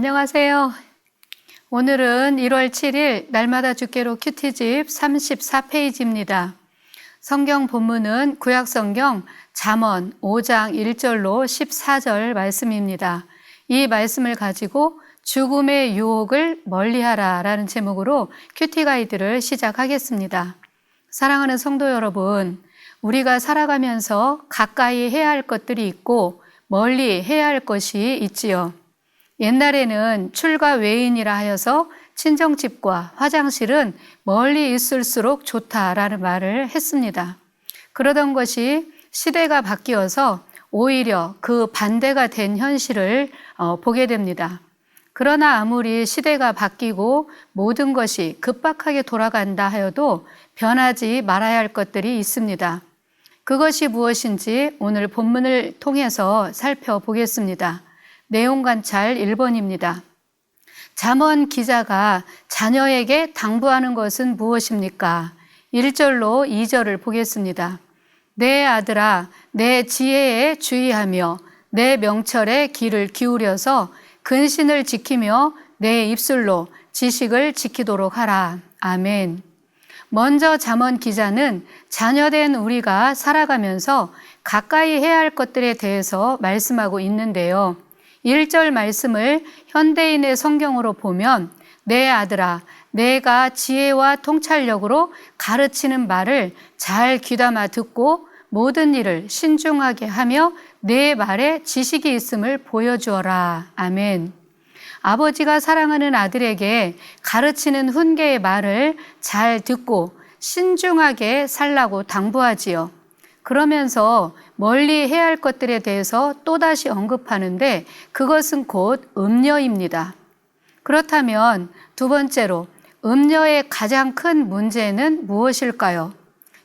안녕하세요. 오늘은 1월 7일 날마다 주께로 큐티집 34페이지입니다. 성경 본문은 구약성경 잠언 5장 1절로 14절 말씀입니다. 이 말씀을 가지고 죽음의 유혹을 멀리하라 라는 제목으로 큐티 가이드를 시작하겠습니다. 사랑하는 성도 여러분, 우리가 살아가면서 가까이 해야 할 것들이 있고 멀리 해야 할 것이 있지요. 옛날에는 출가 외인이라 하여서 친정집과 화장실은 멀리 있을수록 좋다라는 말을 했습니다. 그러던 것이 시대가 바뀌어서 오히려 그 반대가 된 현실을 보게 됩니다. 그러나 아무리 시대가 바뀌고 모든 것이 급박하게 돌아간다 하여도 변하지 말아야 할 것들이 있습니다. 그것이 무엇인지 오늘 본문을 통해서 살펴보겠습니다. 내용 관찰 1번입니다. 잠언 기자가 자녀에게 당부하는 것은 무엇입니까? 1절로 2절을 보겠습니다. 내 아들아, 내 지혜에 주의하며 내 명철에 귀를 기울여서 근신을 지키며 내 입술로 지식을 지키도록 하라. 아멘. 먼저 잠언 기자는 자녀된 우리가 살아가면서 가까이 해야 할 것들에 대해서 말씀하고 있는데요. 1절 말씀을 현대인의 성경으로 보면 내 아들아, 내가 지혜와 통찰력으로 가르치는 말을 잘 귀담아 듣고 모든 일을 신중하게 하며 내 말에 지식이 있음을 보여주어라. 아멘. 아버지가 사랑하는 아들에게 가르치는 훈계의 말을 잘 듣고 신중하게 살라고 당부하지요. 그러면서 멀리 해야 할 것들에 대해서 또다시 언급하는데 그것은 곧 음녀입니다. 그렇다면 두 번째로 음녀의 가장 큰 문제는 무엇일까요?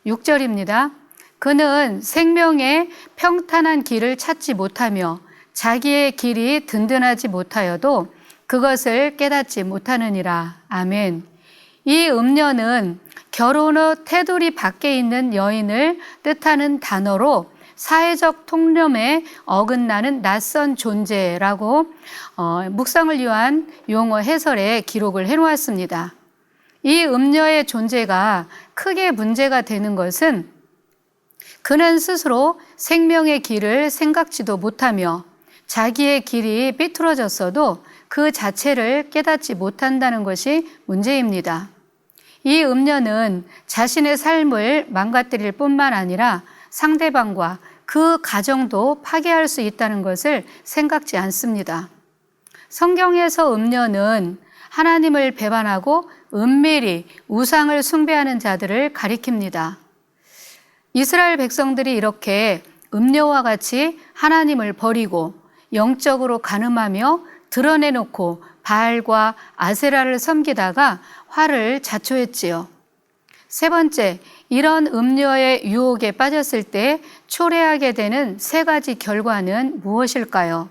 6절입니다. 그는 생명의 평탄한 길을 찾지 못하며 자기의 길이 든든하지 못하여도 그것을 깨닫지 못하느니라. 아멘. 이 음녀는 결혼 후 테두리 밖에 있는 여인을 뜻하는 단어로 사회적 통념에 어긋나는 낯선 존재라고 묵상을 위한 용어 해설에 기록을 해놓았습니다. 이 음녀의 존재가 크게 문제가 되는 것은 그는 스스로 생명의 길을 생각지도 못하며 자기의 길이 삐뚤어졌어도 그 자체를 깨닫지 못한다는 것이 문제입니다. 이 음녀는 자신의 삶을 망가뜨릴 뿐만 아니라 상대방과 그 가정도 파괴할 수 있다는 것을 생각지 않습니다. 성경에서 음녀는 하나님을 배반하고 은밀히 우상을 숭배하는 자들을 가리킵니다. 이스라엘 백성들이 이렇게 음녀와 같이 하나님을 버리고 영적으로 간음하며 드러내놓고 바알과 아세라를 섬기다가 화를 자초했지요. 세 번째, 이런 음녀의 유혹에 빠졌을 때 초래하게 되는 세 가지 결과는 무엇일까요?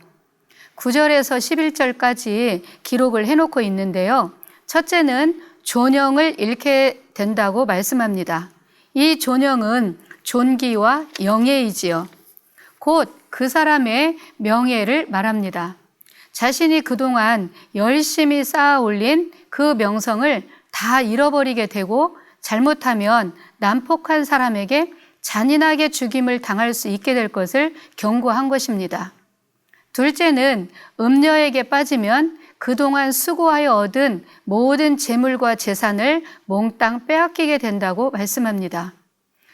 9절에서 11절까지 기록을 해놓고 있는데요. 첫째는 존영을 잃게 된다고 말씀합니다. 이 존영은 존귀와 영예이지요. 곧 그 사람의 명예를 말합니다. 자신이 그동안 열심히 쌓아 올린 그 명성을 다 잃어버리게 되고 잘못하면 난폭한 사람에게 잔인하게 죽임을 당할 수 있게 될 것을 경고한 것입니다. 둘째는 음녀에게 빠지면 그동안 수고하여 얻은 모든 재물과 재산을 몽땅 빼앗기게 된다고 말씀합니다.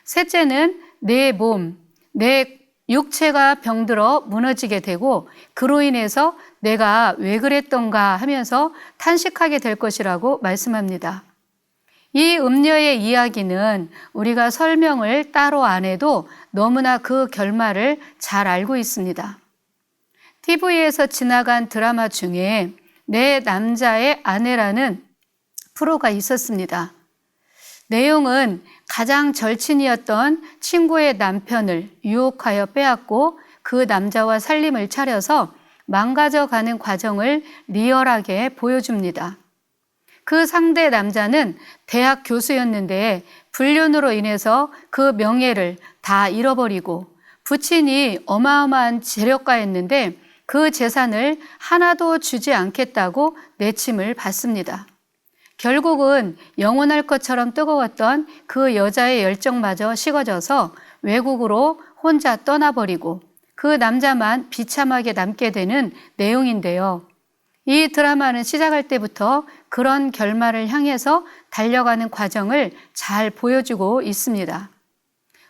셋째는 내 몸, 내 육체가 병들어 무너지게 되고 그로 인해서 내가 왜 그랬던가 하면서 탄식하게 될 것이라고 말씀합니다. 이 음녀의 이야기는 우리가 설명을 따로 안 해도 너무나 그 결말을 잘 알고 있습니다. TV에서 지나간 드라마 중에 내 남자의 아내라는 프로가 있었습니다. 내용은 가장 절친이었던 친구의 남편을 유혹하여 빼앗고 그 남자와 살림을 차려서 망가져가는 과정을 리얼하게 보여줍니다. 그 상대 남자는 대학 교수였는데 불륜으로 인해서 그 명예를 다 잃어버리고 부친이 어마어마한 재력가였는데 그 재산을 하나도 주지 않겠다고 내침을 받습니다. 결국은 영원할 것처럼 뜨거웠던 그 여자의 열정마저 식어져서 외국으로 혼자 떠나버리고 그 남자만 비참하게 남게 되는 내용인데요. 이 드라마는 시작할 때부터 그런 결말을 향해서 달려가는 과정을 잘 보여주고 있습니다.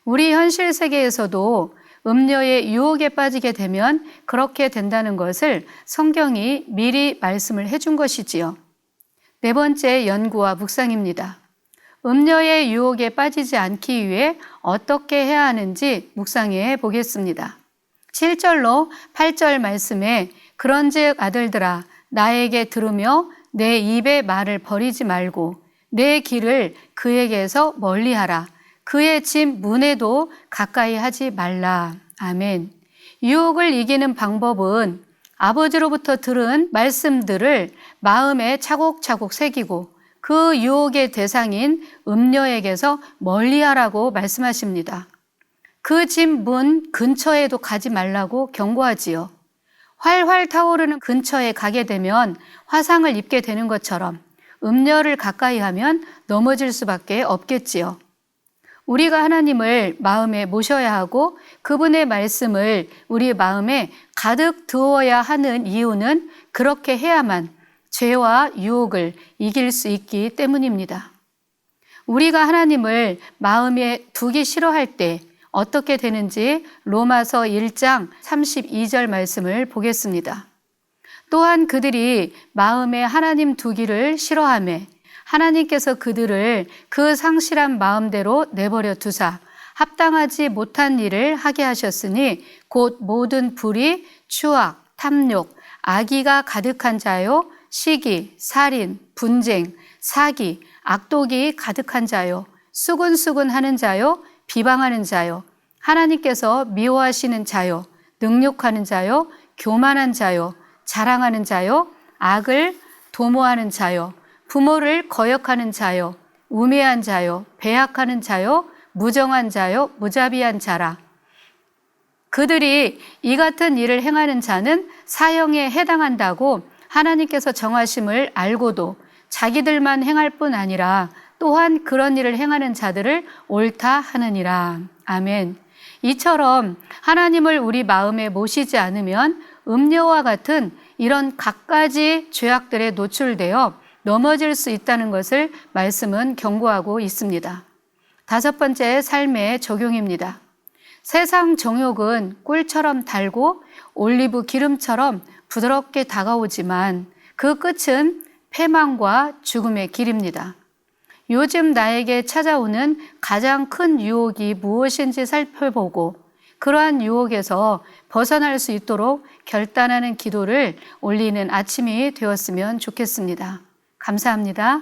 우리 현실 세계에서도 음료의 유혹에 빠지게 되면 그렇게 된다는 것을 성경이 미리 말씀을 해준 것이지요. 네 번째 연구와 묵상입니다. 음료의 유혹에 빠지지 않기 위해 어떻게 해야 하는지 묵상해 보겠습니다. 7절로 8절 말씀에 그런즉 아들들아 나에게 들으며 내 입의 말을 버리지 말고 내 길을 그에게서 멀리하라. 그의 집 문에도 가까이 하지 말라. 아멘. 유혹을 이기는 방법은 아버지로부터 들은 말씀들을 마음에 차곡차곡 새기고 그 유혹의 대상인 음료에게서 멀리하라고 말씀하십니다. 그 집 문 근처에도 가지 말라고 경고하지요. 활활 타오르는 근처에 가게 되면 화상을 입게 되는 것처럼 음료를 가까이 하면 넘어질 수밖에 없겠지요. 우리가 하나님을 마음에 모셔야 하고 그분의 말씀을 우리 마음에 가득 두어야 하는 이유는 그렇게 해야만 죄와 유혹을 이길 수 있기 때문입니다. 우리가 하나님을 마음에 두기 싫어할 때 어떻게 되는지 로마서 1장 32절 말씀을 보겠습니다. 또한 그들이 마음에 하나님 두기를 싫어하매 하나님께서 그들을 그 상실한 마음대로 내버려 두사 합당하지 못한 일을 하게 하셨으니 곧 모든 불의, 추악, 탐욕, 악의가 가득한 자요, 시기, 살인, 분쟁, 사기, 악독이 가득한 자요, 수군수군하는 자요, 비방하는 자요, 하나님께서 미워하시는 자요, 능욕하는 자요, 교만한 자요, 자랑하는 자요, 악을 도모하는 자요, 부모를 거역하는 자요, 우매한 자요, 배약하는 자요, 무정한 자요, 무자비한 자라. 그들이 이 같은 일을 행하는 자는 사형에 해당한다고 하나님께서 정하심을 알고도 자기들만 행할 뿐 아니라 또한 그런 일을 행하는 자들을 옳다 하느니라. 아멘. 이처럼 하나님을 우리 마음에 모시지 않으면 음료와 같은 이런 갖가지 죄악들에 노출되어 넘어질 수 있다는 것을 말씀은 경고하고 있습니다. 다섯 번째 삶의 적용입니다. 세상 정욕은 꿀처럼 달고 올리브 기름처럼 부드럽게 다가오지만 그 끝은 패망과 죽음의 길입니다. 요즘 나에게 찾아오는 가장 큰 유혹이 무엇인지 살펴보고 그러한 유혹에서 벗어날 수 있도록 결단하는 기도를 올리는 아침이 되었으면 좋겠습니다. 감사합니다.